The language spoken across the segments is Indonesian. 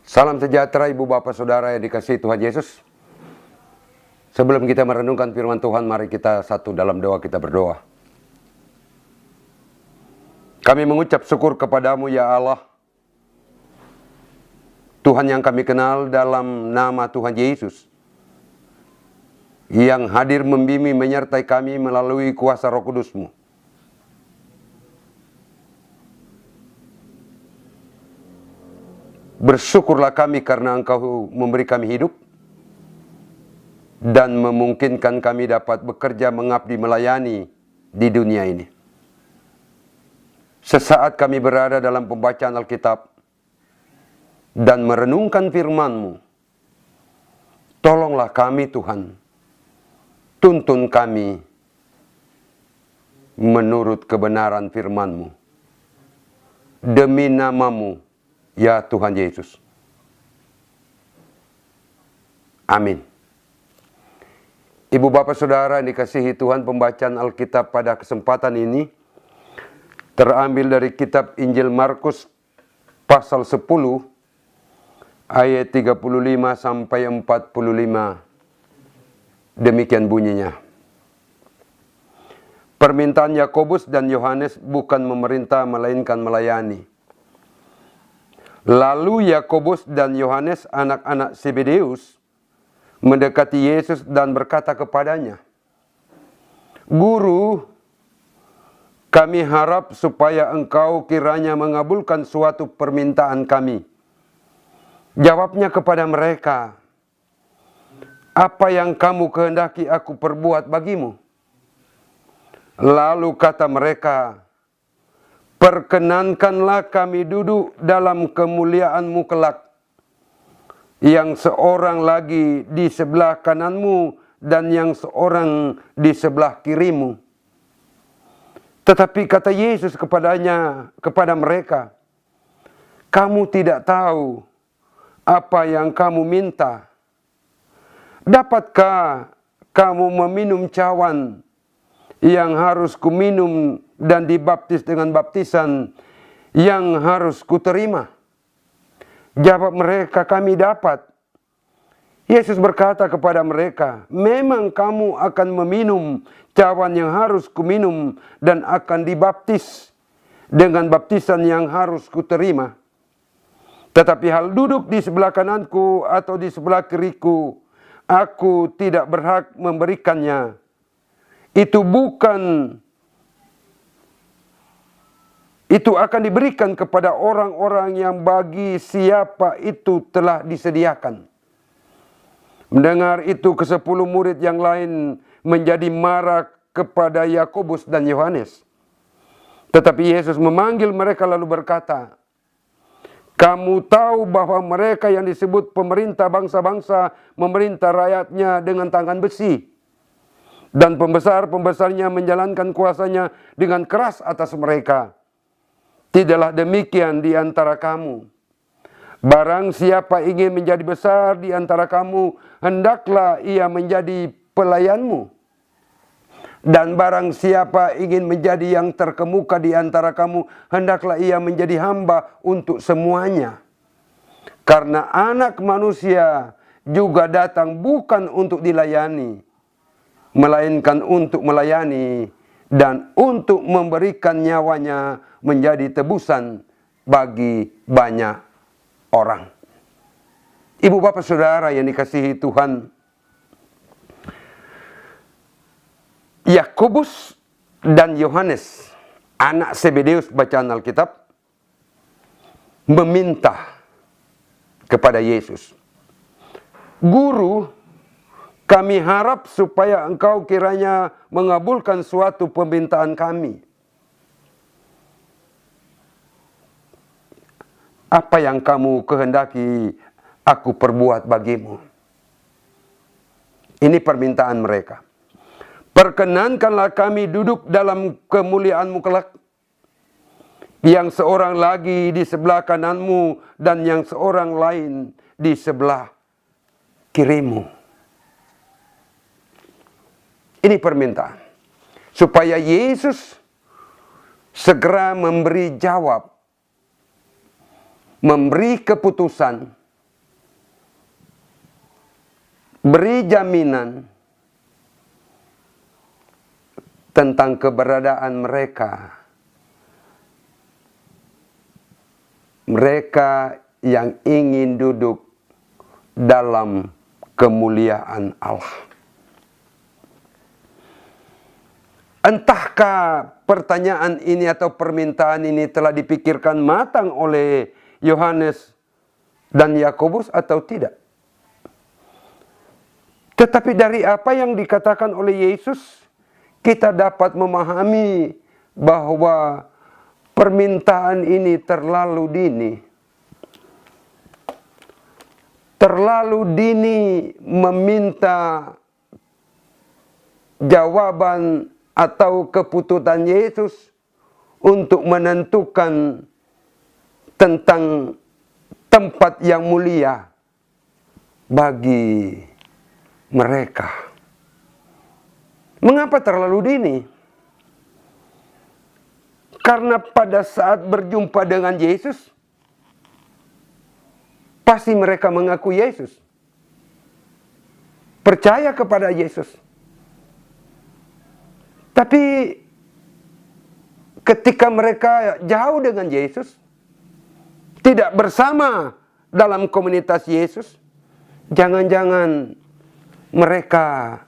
Salam sejahtera Ibu Bapak Saudara yang dikasihi Tuhan Yesus. Sebelum kita merenungkan firman Tuhan, mari kita satu dalam doa, kita berdoa. Kami mengucap syukur kepadamu ya Allah, Tuhan yang kami kenal dalam nama Tuhan Yesus, yang hadir membimbing menyertai kami melalui kuasa Roh Kudus-Mu. Bersyukurlah kami karena Engkau memberi kami hidup dan memungkinkan kami dapat bekerja, mengabdi, melayani di dunia ini. Sesaat kami berada dalam pembacaan Alkitab dan merenungkan firman-Mu, tolonglah kami Tuhan, tuntun kami menurut kebenaran firman-Mu. Demi nama-Mu, ya Tuhan Yesus. Amin. Ibu Bapak Saudara yang dikasihi Tuhan, pembacaan Alkitab pada kesempatan ini terambil dari kitab Injil Markus pasal 10 ayat 35 sampai 45. Demikian bunyinya. Permintaan Yakobus dan Yohanes bukan memerintah melainkan melayani. Lalu Yakobus dan Yohanes, anak-anak Zebedeus, mendekati Yesus dan berkata kepadanya, "Guru, kami harap supaya Engkau kiranya mengabulkan suatu permintaan kami." Jawabnya kepada mereka, "Apa yang kamu kehendaki aku perbuat bagimu?" Lalu kata mereka, "Perkenankanlah kami duduk dalam kemuliaan-Mu kelak, yang seorang lagi di sebelah kanan-Mu dan yang seorang di sebelah kiri-Mu." Tetapi kata Yesus kepada mereka, "Kamu tidak tahu apa yang kamu minta. Dapatkah kamu meminum cawan yang harus kuminum dan dibaptis dengan baptisan yang harus kuterima?" Jawab mereka, "Kami dapat." Yesus berkata kepada mereka, "Memang kamu akan meminum cawan yang harus kuminum dan akan dibaptis dengan baptisan yang harus kuterima. Tetapi hal duduk di sebelah kananku atau di sebelah kiriku, aku tidak berhak memberikannya. Itu akan diberikan kepada orang-orang yang bagi siapa itu telah disediakan." Mendengar itu, ke-10 murid yang lain menjadi marah kepada Yakobus dan Yohanes. Tetapi Yesus memanggil mereka lalu berkata, "Kamu tahu bahwa mereka yang disebut pemerintah bangsa-bangsa memerintah rakyatnya dengan tangan besi, dan pembesar-pembesarnya menjalankan kuasanya dengan keras atas mereka. Tidaklah demikian di antara kamu. Barang siapa ingin menjadi besar di antara kamu, hendaklah ia menjadi pelayanmu. Dan barang siapa ingin menjadi yang terkemuka di antara kamu, hendaklah ia menjadi hamba untuk semuanya. Karena Anak Manusia juga datang bukan untuk dilayani, melainkan untuk melayani dan untuk memberikan nyawanya menjadi tebusan bagi banyak orang." Ibu Bapak Saudara yang dikasihi Tuhan, Yakobus dan Yohanes, anak Zebedeus bacaan Alkitab, meminta kepada Yesus, "Guru, kami harap supaya Engkau kiranya mengabulkan suatu permintaan kami." "Apa yang kamu kehendaki aku perbuat bagimu?" Ini permintaan mereka. "Perkenankanlah kami duduk dalam kemuliaan-Mu kelak, yang seorang lagi di sebelah kanan-Mu dan yang seorang lain di sebelah kiri-Mu." Ini permintaan supaya Yesus segera memberi jawab, memberi keputusan beri jaminan tentang keberadaan mereka. Mereka yang ingin duduk dalam kemuliaan Allah. Entahkah pertanyaan ini atau permintaan ini telah dipikirkan matang oleh Yohanes dan Yakobus atau tidak? Tetapi dari apa yang dikatakan oleh Yesus, kita dapat memahami bahwa permintaan ini terlalu dini. Terlalu dini meminta jawaban atau keputusan Yesus untuk menentukan tentang tempat yang mulia bagi mereka. Mengapa terlalu dini? Karena pada saat berjumpa dengan Yesus, pasti mereka mengaku Yesus, percaya kepada Yesus. Tapi ketika mereka jauh dengan Yesus, tidak bersama dalam komunitas Yesus, jangan-jangan mereka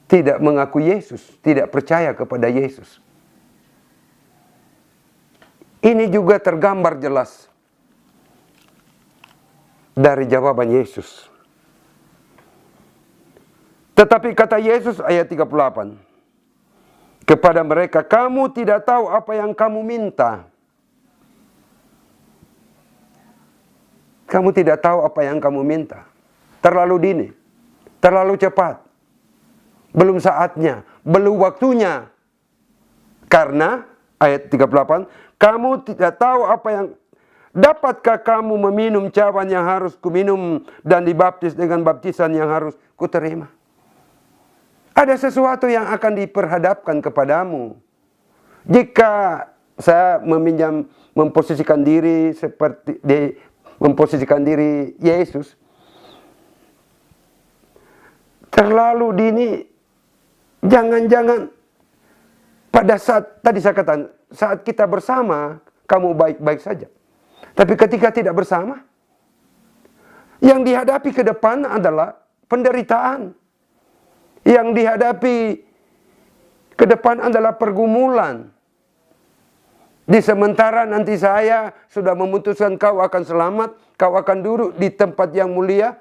tidak mengaku Yesus, tidak percaya kepada Yesus. Ini juga tergambar jelas dari jawaban Yesus. Tetapi kata Yesus ayat 38, kepada mereka, kamu tidak tahu apa yang kamu minta. Kamu tidak tahu apa yang kamu minta. Terlalu dini, terlalu cepat. Belum saatnya, belum waktunya. Karena, ayat 38, kamu tidak tahu apa yang, dapatkah kamu meminum cawan yang harus kuminum dan dibaptis dengan baptisan yang harus kuterima? Ada sesuatu yang akan diperhadapkan kepadamu. Jika saya memposisikan diri seperti memposisikan diri Yesus, terlalu dini, jangan-jangan pada saat tadi saya katakan, saat kita bersama kamu baik-baik saja. Tapi ketika tidak bersama, yang dihadapi ke depan adalah penderitaan. Yang dihadapi ke depan adalah pergumulan. Di sementara nanti saya sudah memutuskan kau akan selamat, kau akan duduk di tempat yang mulia,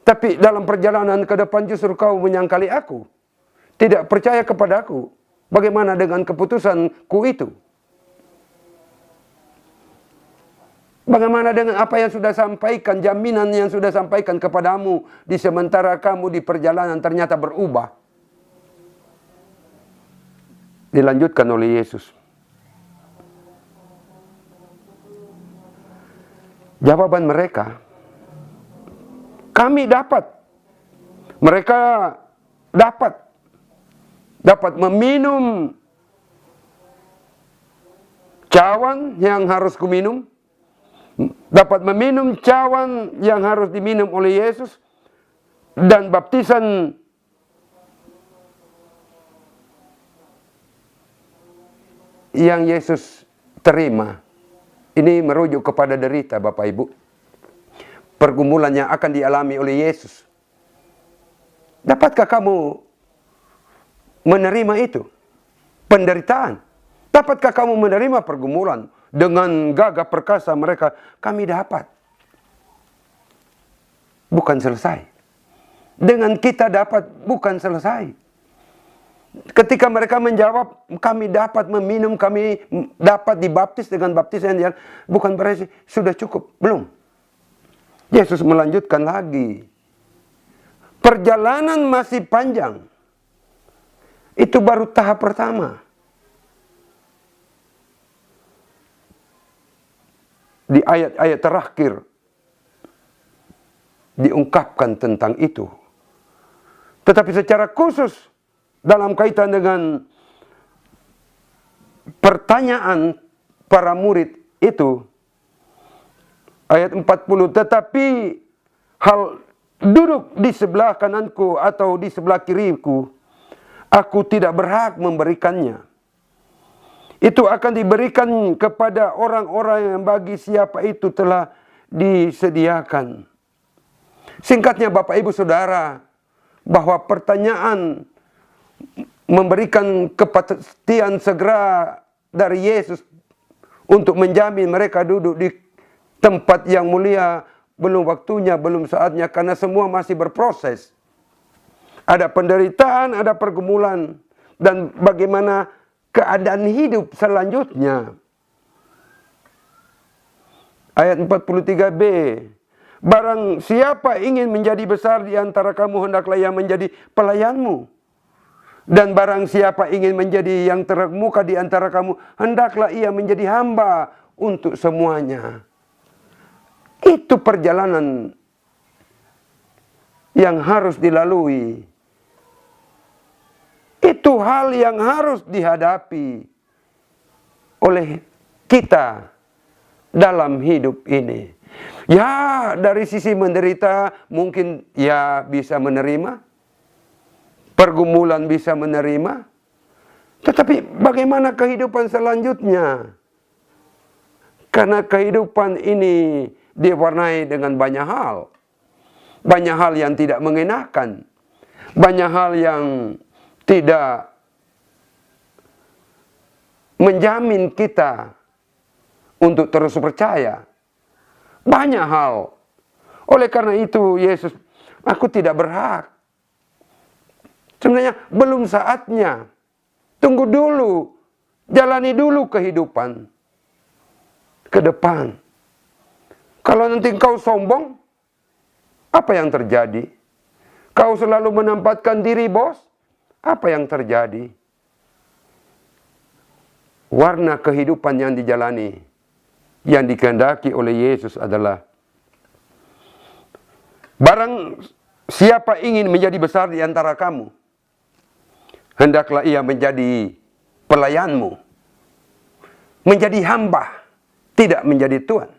tapi dalam perjalanan ke depan justru kau menyangkali aku, tidak percaya kepada aku. Bagaimana dengan keputusanku itu? Bagaimana dengan apa yang sudah sampaikan, jaminan yang sudah sampaikan kepadamu, di sementara kamu di perjalanan ternyata berubah? Dilanjutkan oleh Yesus. Jawaban mereka, kami dapat. Mereka dapat meminum cawan yang harus kuminum, dapat meminum cawan yang harus diminum oleh Yesus, dan baptisan yang Yesus terima. Ini merujuk kepada derita, Bapak Ibu. Pergumulan yang akan dialami oleh Yesus. Dapatkah kamu menerima itu? Penderitaan. Dapatkah kamu menerima pergumulan? Dengan gagah perkasa mereka, kami dapat. Bukan selesai. Dengan kita dapat, bukan selesai. Ketika mereka menjawab, kami dapat meminum, kami dapat dibaptis dengan baptisan yang bukan berarti sudah cukup. Belum. Yesus melanjutkan lagi. Perjalanan masih panjang. Itu baru tahap pertama. Di ayat-ayat terakhir diungkapkan tentang itu. Tetapi secara khusus dalam kaitan dengan pertanyaan para murid itu, ayat 40, tetapi hal duduk di sebelah kananku atau di sebelah kiriku, aku tidak berhak memberikannya. Itu akan diberikan kepada orang-orang yang bagi siapa itu telah disediakan. Singkatnya Bapak Ibu Saudara, bahwa pertanyaan memberikan kepastian segera dari Yesus untuk menjamin mereka duduk di tempat yang mulia, belum waktunya, belum saatnya, karena semua masih berproses. Ada penderitaan, ada pergumulan, dan bagaimana keadaan hidup selanjutnya. Ayat 43b, barang siapa ingin menjadi besar di antara kamu, hendaklah ia menjadi pelayanmu. Dan barang siapa ingin menjadi yang terkemuka di antara kamu, hendaklah ia menjadi hamba untuk semuanya. Itu perjalanan yang harus dilalui. Itu hal yang harus dihadapi oleh kita dalam hidup ini. Ya, dari sisi menderita mungkin ya bisa menerima, pergumulan bisa menerima, tetapi bagaimana kehidupan selanjutnya? Karena kehidupan ini diwarnai dengan banyak hal. Banyak hal yang tidak mengenakan. Banyak hal yang tidak menjamin kita untuk terus percaya. Banyak hal. Oleh karena itu Yesus, aku tidak berhak. Sebenarnya belum saatnya. Tunggu dulu. Jalani dulu kehidupan ke depan. Kalau nanti engkau sombong, apa yang terjadi? Kau selalu menempatkan diri bos, apa yang terjadi? Warna kehidupan yang dijalani, yang dikehendaki oleh Yesus adalah, barang siapa ingin menjadi besar di antara kamu, hendaklah ia menjadi pelayanmu, menjadi hamba, tidak menjadi tuan.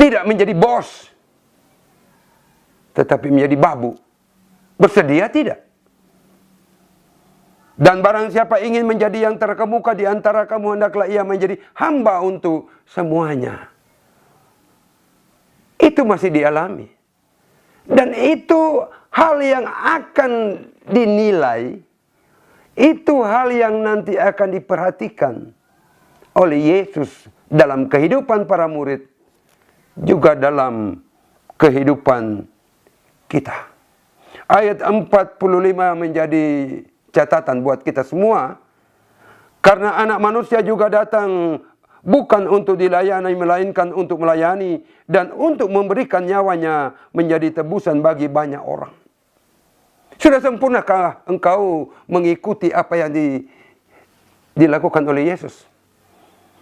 Tidak menjadi bos, tetapi menjadi babu. Bersedia tidak? Dan barang siapa ingin menjadi yang terkemuka di antara kamu, hendaklah ia menjadi hamba untuk semuanya. Itu masih dialami. Dan itu hal yang akan dinilai, itu hal yang nanti akan diperhatikan oleh Yesus dalam kehidupan para murid, juga dalam kehidupan kita. Ayat 45 menjadi catatan buat kita semua. Karena anak manusia juga datang bukan untuk dilayani, melainkan untuk melayani dan untuk memberikan nyawanya menjadi tebusan bagi banyak orang. Sudah sempurnakah engkau mengikuti apa yang dilakukan oleh Yesus?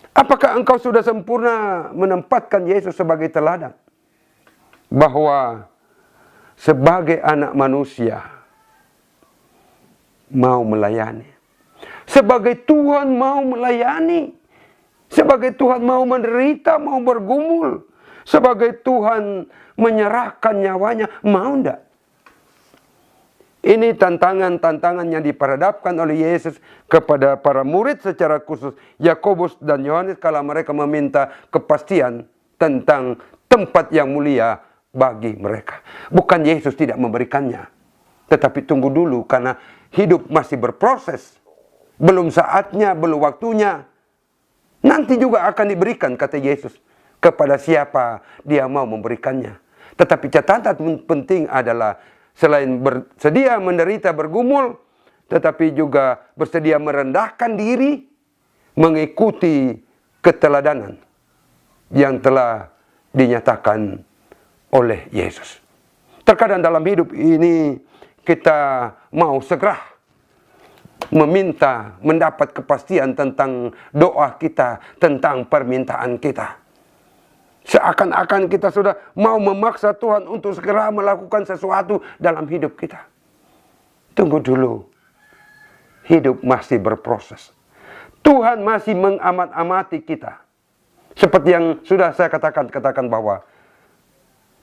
Apakah engkau sudah sempurna menempatkan Yesus sebagai teladan? Bahwa sebagai anak manusia mau melayani. Sebagai Tuhan mau melayani. Sebagai Tuhan mau menderita, mau bergumul. Sebagai Tuhan menyerahkan nyawanya, mau enggak? Ini tantangan-tantangan yang diperhadapkan oleh Yesus kepada para murid secara khusus Yakobus dan Yohanes kala mereka meminta kepastian tentang tempat yang mulia bagi mereka. Bukan Yesus tidak memberikannya, tetapi tunggu dulu karena hidup masih berproses. Belum saatnya, belum waktunya. Nanti juga akan diberikan, kata Yesus, kepada siapa dia mau memberikannya. Tetapi catatan penting adalah selain bersedia menderita bergumul, tetapi juga bersedia merendahkan diri, mengikuti keteladanan yang telah dinyatakan oleh Yesus. Terkadang dalam hidup ini kita mau segera meminta, mendapat kepastian tentang doa kita, tentang permintaan kita. Seakan-akan kita sudah mau memaksa Tuhan untuk segera melakukan sesuatu dalam hidup kita. Tunggu dulu. Hidup masih berproses. Tuhan masih mengamat-amati kita. Seperti yang sudah saya katakan bahwa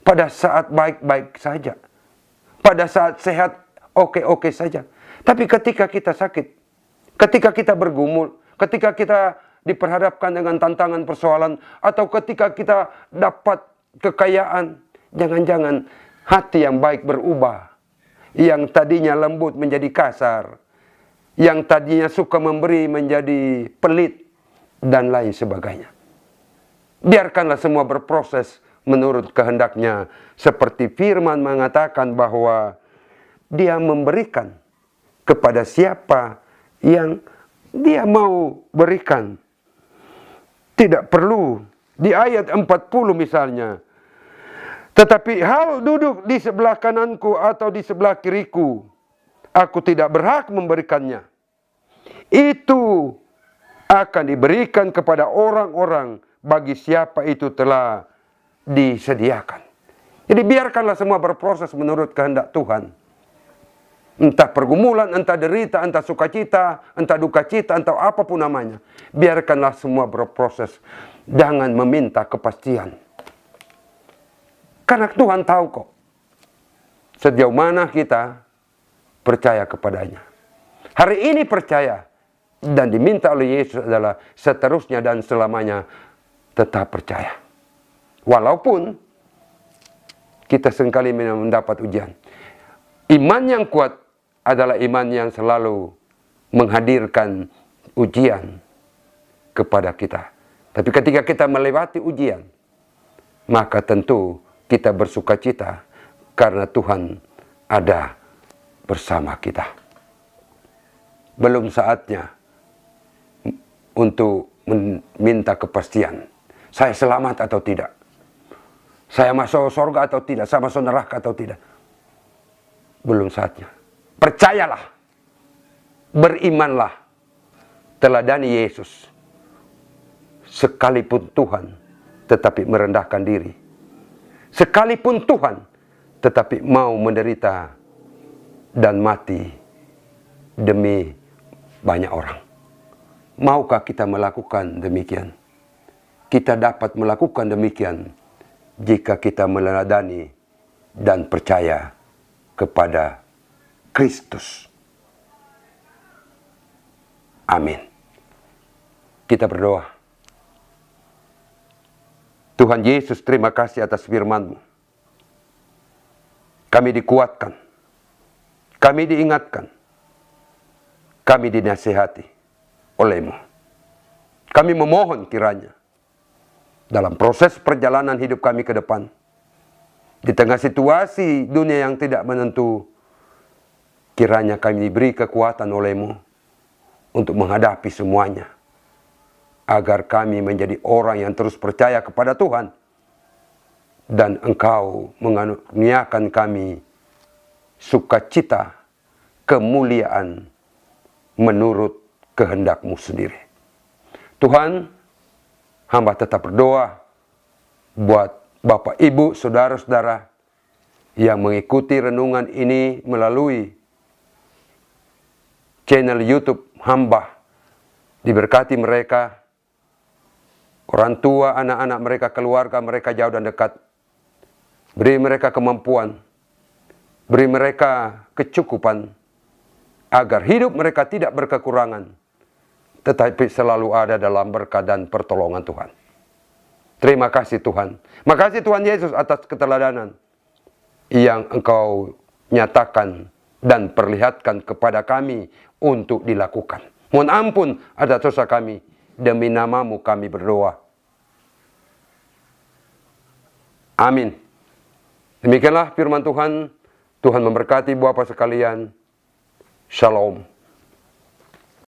pada saat baik-baik saja. Pada saat sehat, oke-oke saja. Tapi ketika kita sakit, ketika kita bergumul, ketika kita diperhadapkan dengan tantangan persoalan, atau ketika kita dapat kekayaan, jangan-jangan hati yang baik berubah. Yang tadinya lembut menjadi kasar, yang tadinya suka memberi menjadi pelit, dan lain sebagainya. Biarkanlah semua berproses menurut kehendaknya. Seperti firman mengatakan bahwa dia memberikan kepada siapa yang dia mau berikan. Tidak perlu di ayat 40 misalnya. Tetapi hal duduk di sebelah kananku atau di sebelah kiriku, aku tidak berhak memberikannya. Itu akan diberikan kepada orang-orang bagi siapa itu telah disediakan. Jadi biarkanlah semua berproses menurut kehendak Tuhan. Entah pergumulan, entah derita, entah sukacita, entah duka cita, entah apapun namanya. Biarkanlah semua berproses. Jangan meminta kepastian. Karena Tuhan tahu kok sejauh mana kita percaya kepadanya. Hari ini percaya dan diminta oleh Yesus adalah seterusnya dan selamanya tetap percaya. Walaupun kita seringkali mendapat ujian. Iman yang kuat adalah iman yang selalu menghadirkan ujian kepada kita. Tapi ketika kita melewati ujian, maka tentu kita bersukacita karena Tuhan ada bersama kita. Belum saatnya untuk meminta kepastian. Saya selamat atau tidak? Saya masuk surga atau tidak? Saya masuk neraka atau tidak? Belum saatnya. Percayalah, berimanlah, teladani Yesus. Sekalipun Tuhan, tetapi merendahkan diri. Sekalipun Tuhan, tetapi mau menderita dan mati demi banyak orang. Maukah kita melakukan demikian? Kita dapat melakukan demikian jika kita meneladani dan percaya kepada Kristus. Amin. Kita berdoa. Tuhan Yesus, terima kasih atas firman-Mu. Kami dikuatkan. Kami diingatkan. Kami dinasihati oleh-Mu. Kami memohon kiranya dalam proses perjalanan hidup kami ke depan, di tengah situasi dunia yang tidak menentu, kiranya kami diberi kekuatan oleh-Mu untuk menghadapi semuanya, agar kami menjadi orang yang terus percaya kepada Tuhan, dan Engkau mengaruniakan kami sukacita, kemuliaan menurut kehendak-Mu sendiri. Tuhan, hamba tetap berdoa buat Bapak, Ibu, saudara-saudara yang mengikuti renungan ini melalui channel YouTube hamba. Diberkati mereka, orang tua, anak-anak mereka, keluarga mereka jauh dan dekat. Beri mereka kemampuan, beri mereka kecukupan, agar hidup mereka tidak berkekurangan, tetapi selalu ada dalam berkat dan pertolongan Tuhan. Terima kasih Tuhan. Makasih Tuhan Yesus atas keteladanan yang Engkau nyatakan dan perlihatkan kepada kami untuk dilakukan. Mohon ampun atas dosa kami. Demi nama-Mu kami berdoa. Amin. Demikianlah firman Tuhan. Tuhan memberkati Bapak sekalian. Shalom.